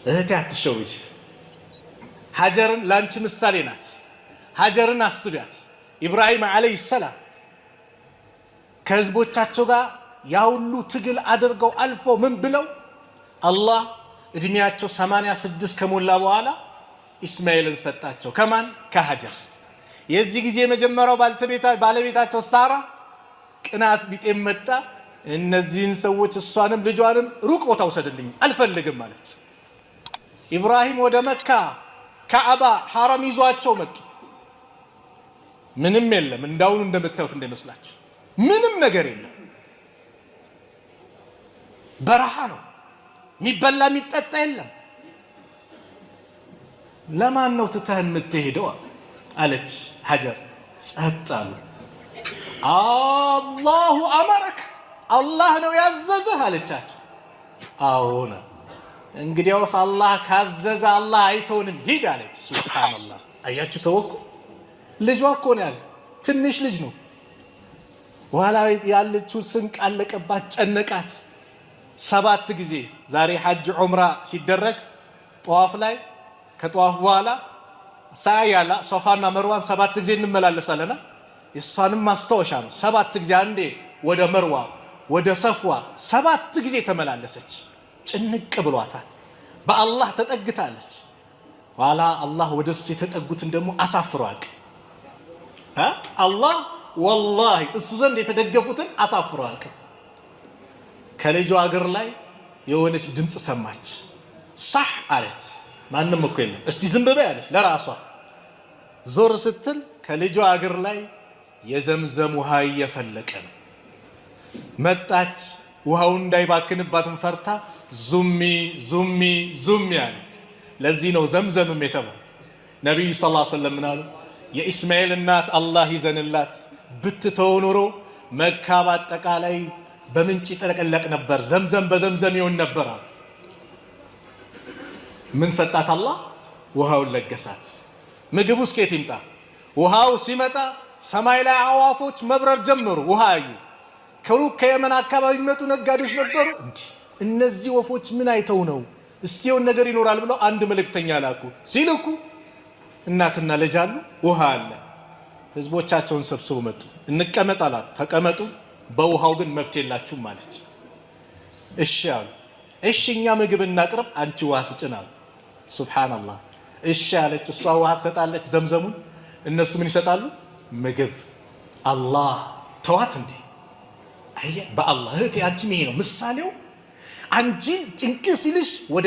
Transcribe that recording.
እህቴ አትሸውጂ። ሀጀርን ላንቺ ምሳሌ ናት። ሀጀርን አስቢያት። ኢብራሂም አለይሂ ሰላም ከህዝቦቻቸው ጋር ያውሉ ትግል አድርገው አልፎ ምን ብለው አላህ እድሜያቸው 86 ከሞላ በኋላ ኢስማኤልን ሰጣቸው። ከማን? ከሀጀር። የዚህ ጊዜ የመጀመሪያው ባለቤታቸው ሳራ ቅናት ቢጤም መጣ። እነዚህን ሰዎች እሷንም ልጇንም ሩቅ ቦታ ውሰድልኝ አልፈልግም አለች። ኢብራሂም ወደ መካ ካዕባ ሐረም ይዟቸው መጡ። ምንም የለም፣ እንዳውኑ እንደምታዩት እንደመስላችሁ ምንም ነገር የለም። በረሃ ነው፣ የሚበላ የሚጠጣ የለም። ለማን ነው ትተህን የምትሄደው አለች ሀጀር። ጸጥ አሉ። አላሁ አመረክ፣ አላህ ነው ያዘዘህ አለቻቸው። አዎና እንግዲያውስ አላህ ካዘዘ አላህ አይተውንም ሂድ አለች። ሱብሃንአላህ። አያችሁ ተወኩ። ልጇ እኮ ነው ያለ፣ ትንሽ ልጅ ነው። በኋላ ያለችው ስንቅ አለቀባት፣ ጨነቃት። 7 ጊዜ ዛሬ ሐጅ ዑምራ ሲደረግ ጧፍ ላይ ከጧፍ በኋላ ሳያላ ሶፋና መርዋን 7 ጊዜ እንመላለሳለና የሷንም ማስታወሻ ነው። 7 ጊዜ አንዴ ወደ መርዋ ወደ ሰፍዋ 7 ጊዜ ተመላለሰች። ጭንቅ ብሏታል። በአላህ ተጠግታለች። ኋላ አላህ ወደሱ የተጠጉትን ደግሞ አሳፍሯል። አላህ ወላሂ እሱ ዘንድ የተደገፉትን አሳፍሯል። ከልጇ እግር ላይ የሆነች ድምፅ ሰማች። ሳህ አለች። ማንም እኮ የለም። እስቲ ዝም በይ አለች ለራሷ። ዞር ስትል ከልጇ እግር ላይ የዘምዘም ውሃ እየፈለቀ ነው። መጣች። ውሃውን እንዳይባክንባትም ፈርታ ዙሚ ዙሚ ዙሚ አለች። ለዚህ ነው ዘምዘምም የተባለው። ነቢዩ ሰለላሁ ዐለይሂ ወሰለም ምናሉ? የኢስማኤል እናት አላህ ይዘንላት ብትተው ኖሮ መካ በአጠቃላይ በምንጭ ይጠለቀለቅ ነበር፣ ዘምዘም በዘምዘም ይሆን ነበር። ምን ሰጣት አላህ? ውሃውን ለገሳት። ምግቡ እስከየት ይምጣ? ውሃው ሲመጣ ሰማይ ላይ አዋፎች መብረር ጀመሩ። ውሃ አዩ። ከሩቅ ከየመን አካባቢ የሚመጡ ነጋዴዎች ነበሩ። እነዚህ ወፎች ምን አይተው ነው? እስቲ የሆነ ነገር ይኖራል ብለው አንድ መልእክተኛ ላኩ። ሲልኩ እናትና ልጅ አሉ፣ ውሃ አለ። ህዝቦቻቸውን ሰብስበው መጡ። እንቀመጥ አላት። ተቀመጡ፣ በውሃው ግን መብት የላችሁም ማለት። እሺ አሉ። እሺ እኛ ምግብ እናቅርብ፣ አንቺ ውሃ ስጭን አሉ። ሱብሃንአላህ። እሺ አለች። እሷ ውሃ ትሰጣለች ዘምዘሙን፣ እነሱ ምን ይሰጣሉ? ምግብ። አላህ ተዋት እንዴ! አየ በአላህ እህቴ፣ አንቺ ይሄ ነው ምሳሌው። አንቺ ጭንቅ ሲልሽ ወደ